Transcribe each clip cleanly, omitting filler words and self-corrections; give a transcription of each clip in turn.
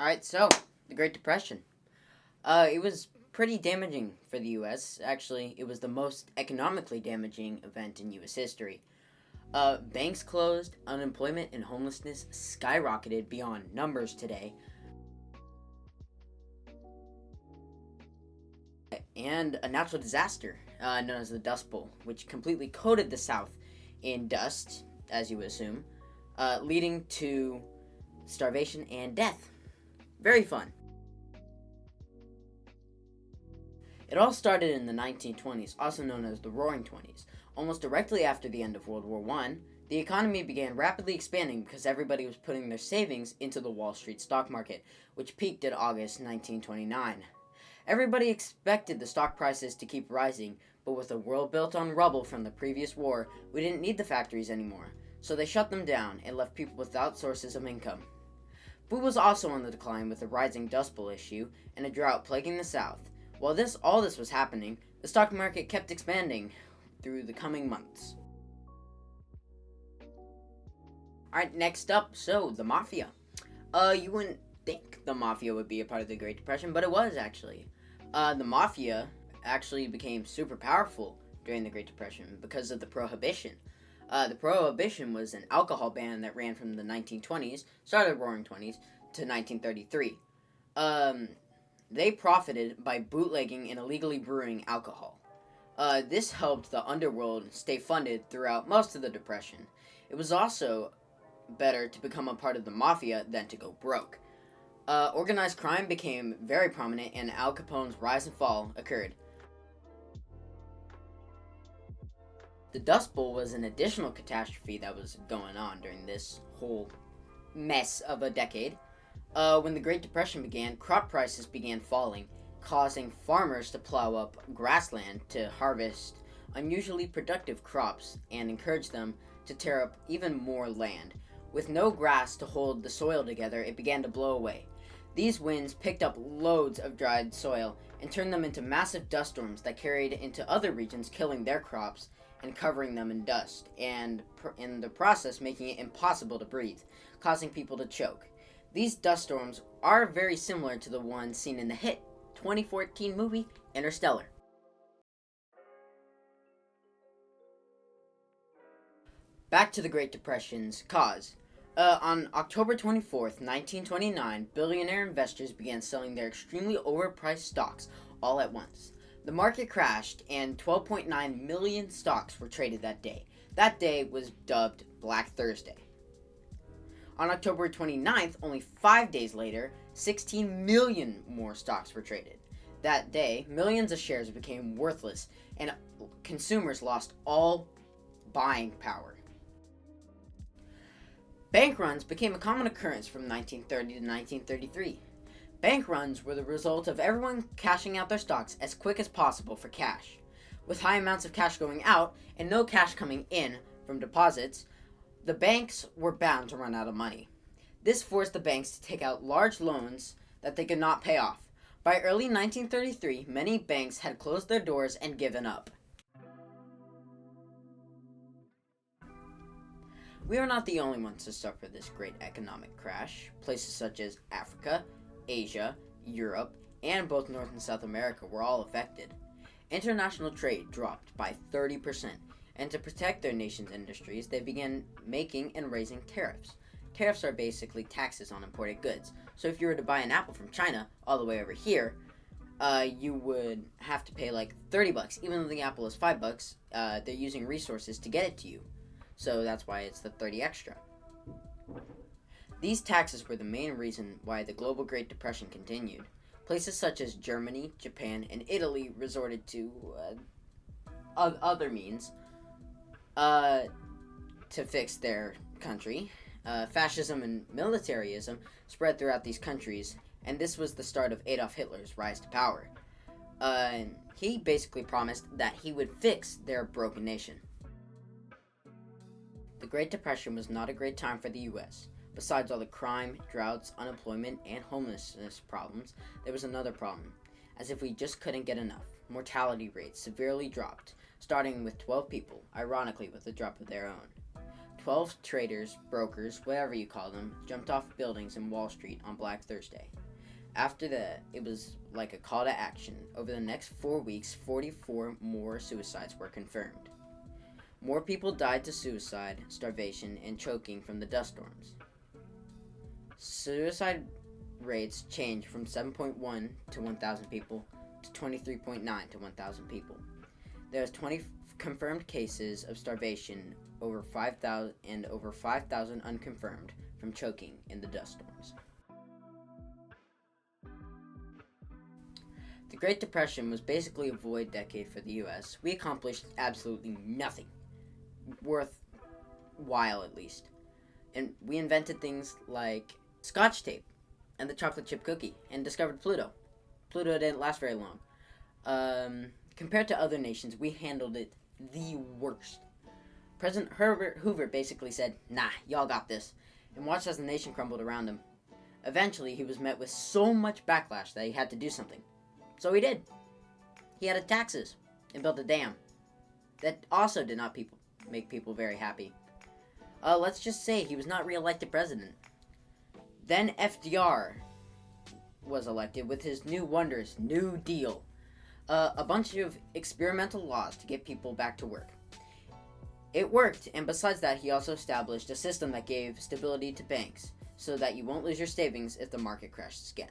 Alright, so, the Great Depression. It was pretty damaging for the U.S. Actually, it was the most economically damaging event in U.S. history. Banks closed, unemployment and homelessness skyrocketed beyond numbers today, and a natural disaster known as the Dust Bowl, which completely coated the South in dust, as you would assume, leading to starvation and death. Very fun. It all started in the 1920s, also known as the Roaring Twenties. Almost directly after the end of World War I, the economy began rapidly expanding because everybody was putting their savings into the Wall Street stock market, which peaked in August 1929. Everybody expected the stock prices to keep rising, but with a world built on rubble from the previous war, we didn't need the factories anymore, so they shut them down and left people without sources of income. Food was also on the decline with a rising Dust Bowl issue and a drought plaguing the South. While all this was happening, the stock market kept expanding through the coming months. Alright, next up, the Mafia. You wouldn't think the Mafia would be a part of the Great Depression, but it was actually. The Mafia actually became super powerful during the Great Depression because of the Prohibition. The Prohibition was an alcohol ban that ran from the 1920s, started Roaring Twenties, to 1933. They profited by bootlegging and illegally brewing alcohol. This helped the underworld stay funded throughout most of the Depression. It was also better to become a part of the Mafia than to go broke. Organized crime became very prominent, and Al Capone's rise and fall occurred. The Dust Bowl was an additional catastrophe that was going on during this whole mess of a decade. When the Great Depression began, crop prices began falling, causing farmers to plow up grassland to harvest unusually productive crops and encourage them to tear up even more land. With no grass to hold the soil together, it began to blow away. These winds picked up loads of dried soil and turned them into massive dust storms that carried into other regions, killing their crops and covering them in dust, and in the process making it impossible to breathe, causing people to choke. These dust storms are very similar to the ones seen in the hit 2014 movie Interstellar. Back to the Great Depression's cause. On October 24th, 1929, billionaire investors began selling their extremely overpriced stocks all at once. The market crashed, and 12.9 million stocks were traded that day. That day was dubbed Black Thursday. On October 29th, only 5 days later, 16 million more stocks were traded. That day, millions of shares became worthless, and consumers lost all buying power. Bank runs became a common occurrence from 1930 to 1933. Bank runs were the result of everyone cashing out their stocks as quick as possible for cash. With high amounts of cash going out and no cash coming in from deposits, the banks were bound to run out of money. This forced the banks to take out large loans that they could not pay off. By early 1933, many banks had closed their doors and given up. We are not the only ones to suffer this great economic crash. Places such as Africa, Asia, Europe, and both North and South America were all affected. International trade dropped by 30%, and to protect their nation's industries, they began making and raising tariffs. Tariffs are basically taxes on imported goods. So if you were to buy an apple from China all the way over here, you would have to pay like $30. Even though the apple is $5, they're using resources to get it to you. So that's why it's the 30 extra. These taxes were the main reason why the global Great Depression continued. Places such as Germany, Japan, and Italy resorted to other means to fix their country. Fascism and militarism spread throughout these countries, and this was the start of Adolf Hitler's rise to power. He basically promised that he would fix their broken nation. The Great Depression was not a great time for the U.S. Besides all the crime, droughts, unemployment, and homelessness problems, there was another problem. As if we just couldn't get enough, mortality rates severely dropped, starting with 12 people, ironically with a drop of their own. 12 traders, brokers, whatever you call them, jumped off buildings in Wall Street on Black Thursday. After that, it was like a call to action. Over the next 4 weeks, 44 more suicides were confirmed. More people died to suicide, starvation, and choking from the dust storms. Suicide rates changed from 7.1 to 1,000 people to 23.9 to 1,000 people. There's 20 confirmed cases of starvation, over 5,000 and over 5,000 unconfirmed from choking in the dust storms. The Great Depression was basically a void decade for the US. We accomplished absolutely nothing worthwhile, at least. And we invented things like Scotch tape and the chocolate chip cookie and discovered Pluto. Pluto didn't last very long. Compared to other nations, we handled it the worst. President Herbert Hoover basically said, "Nah, y'all got this," and watched as the nation crumbled around him. Eventually, he was met with so much backlash that he had to do something. So he did. He added taxes and built a dam. That also did not make people very happy. Let's just say he was not re-elected president. Then FDR was elected with his new wonders, New Deal. A bunch of experimental laws to get people back to work. It worked, and besides that, he also established a system that gave stability to banks so that you won't lose your savings if the market crashes again.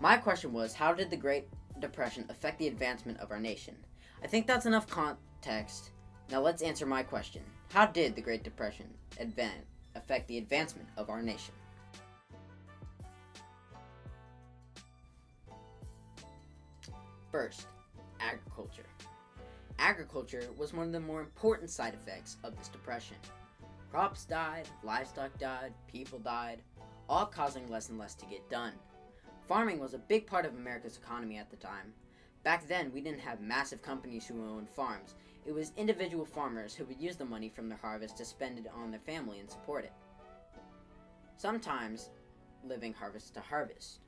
My question was, how did the Great Depression affect the advancement of our nation? I think that's enough context. Now let's answer my question. How did the Great Depression affect the advancement of our nation? First, agriculture. Agriculture was one of the more important side effects of this depression. Crops died, livestock died, people died, all causing less and less to get done. Farming was a big part of America's economy at the time. Back then, we didn't have massive companies who owned farms. It was individual farmers who would use the money from their harvest to spend it on their family and support it. Sometimes living harvest to harvest.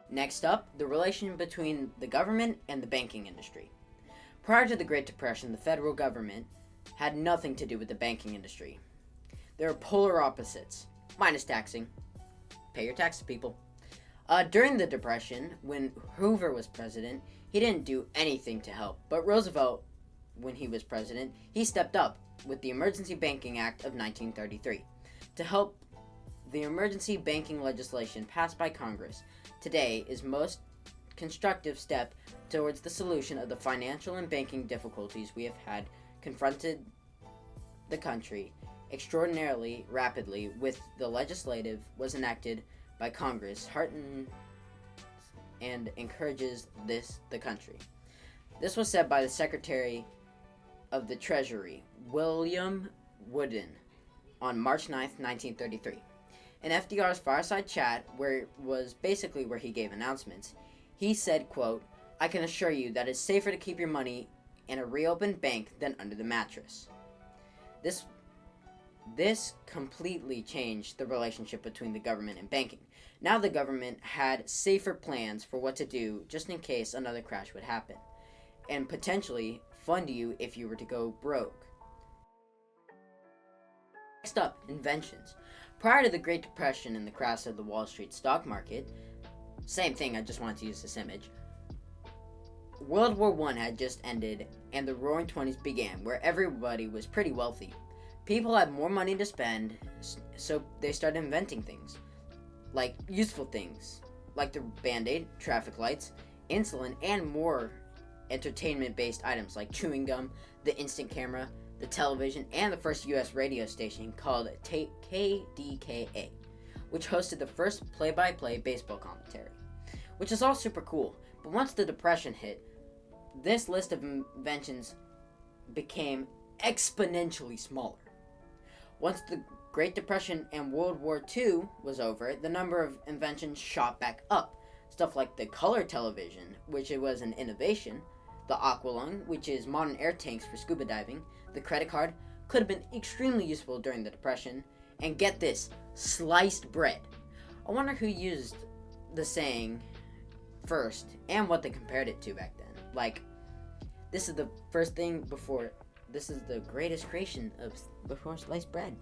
Next up, the relation between the government and the banking industry. Prior to the Great Depression, the federal government had nothing to do with the banking industry. They were polar opposites, minus taxing. Pay your taxes, people. During the Depression, when Hoover was president, he didn't do anything to help. But Roosevelt, when he was president, he stepped up with the Emergency Banking Act of 1933 to help. The emergency banking legislation passed by Congress today is most constructive step towards the solution of the financial and banking difficulties we have had confronted the country extraordinarily rapidly. With the legislative was enacted by Congress, heartens and encourages the country. This was said by the Secretary of the Treasury, William Woodin, on March 9th, 1933. In FDR's fireside chat, where he gave announcements, he said, quote, "I can assure you that it's safer to keep your money in a reopened bank than under the mattress." This completely changed the relationship between the government and banking. Now the government had safer plans for what to do just in case another crash would happen, and potentially fund you if you were to go broke. Next up, inventions. Prior to the Great Depression and the crash of the Wall Street stock market, same thing, I just wanted to use this image. World War I had just ended and the Roaring Twenties began, where everybody was pretty wealthy. People had more money to spend, so they started inventing things, like useful things, like the Band-Aid, traffic lights, insulin, and more entertainment-based items like chewing gum, the instant camera, the television, and the first U.S. radio station called KDKA, which hosted the first play-by-play baseball commentary, which is all super cool. But once the Depression hit, this list of inventions became exponentially smaller. Once the Great Depression and World War II was over, the number of inventions shot back up. Stuff like the color television, which it was an innovation, the aqualung, which is modern air tanks for scuba diving, the credit card, could have been extremely useful during the Depression, and get this, sliced bread. I wonder who used the saying first, and what they compared it to back then. Like, this is the first thing before this is the greatest creation of before sliced bread.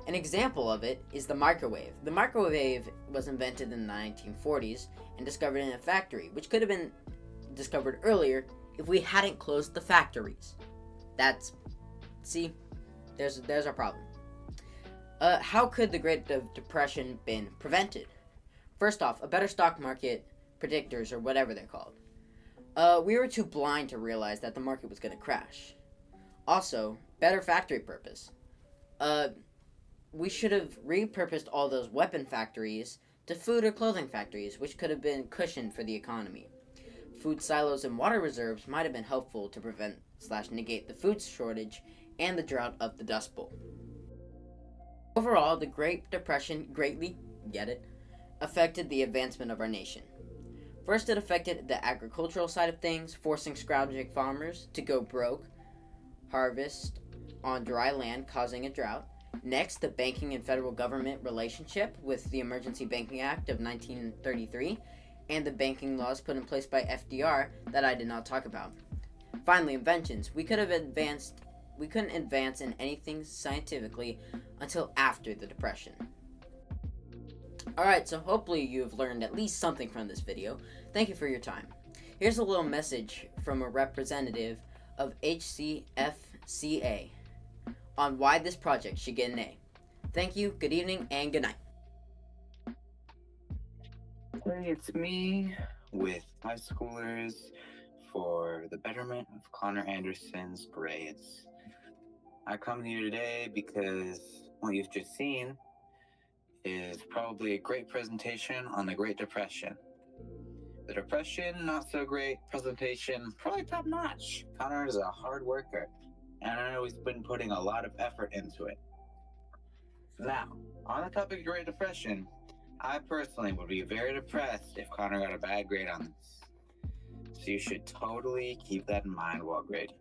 An example of it is the microwave. The microwave was invented in the 1940s and discovered in a factory, which could have been discovered earlier if we hadn't closed the factories. There's our problem. How could the Great Depression been prevented? First off, a better stock market predictors, or whatever they're called. We were too blind to realize that the market was going to crash. Also, better factory purpose. We should have repurposed all those weapon factories to food or clothing factories, which could have been cushioned for the economy. Food silos and water reserves might have been helpful to prevent/negate the food shortage and the drought of the Dust Bowl. Overall, the Great Depression greatly, affected the advancement of our nation. First, it affected the agricultural side of things, forcing scrounging farmers to go broke, harvest on dry land, causing a drought. Next, the banking and federal government relationship with the Emergency Banking Act of 1933 and the banking laws put in place by FDR that I did not talk about. Finally, inventions. We couldn't advance in anything scientifically until after the Depression. Alright, so hopefully you've learned at least something from this video. Thank you for your time. Here's a little message from a representative of HCFCA on why this project should get an A. Thank you, good evening, and good night. Hey, it's me with high schoolers for the betterment of Connor Anderson's grades. I come here today because what you've just seen is probably a great presentation on the Great Depression. The Depression, not so great. Presentation, probably top notch. Connor is a hard worker, and I know he's been putting a lot of effort into it. Now, on the topic of Great Depression, I personally would be very depressed if Connor got a bad grade on this. So you should totally keep that in mind while grading.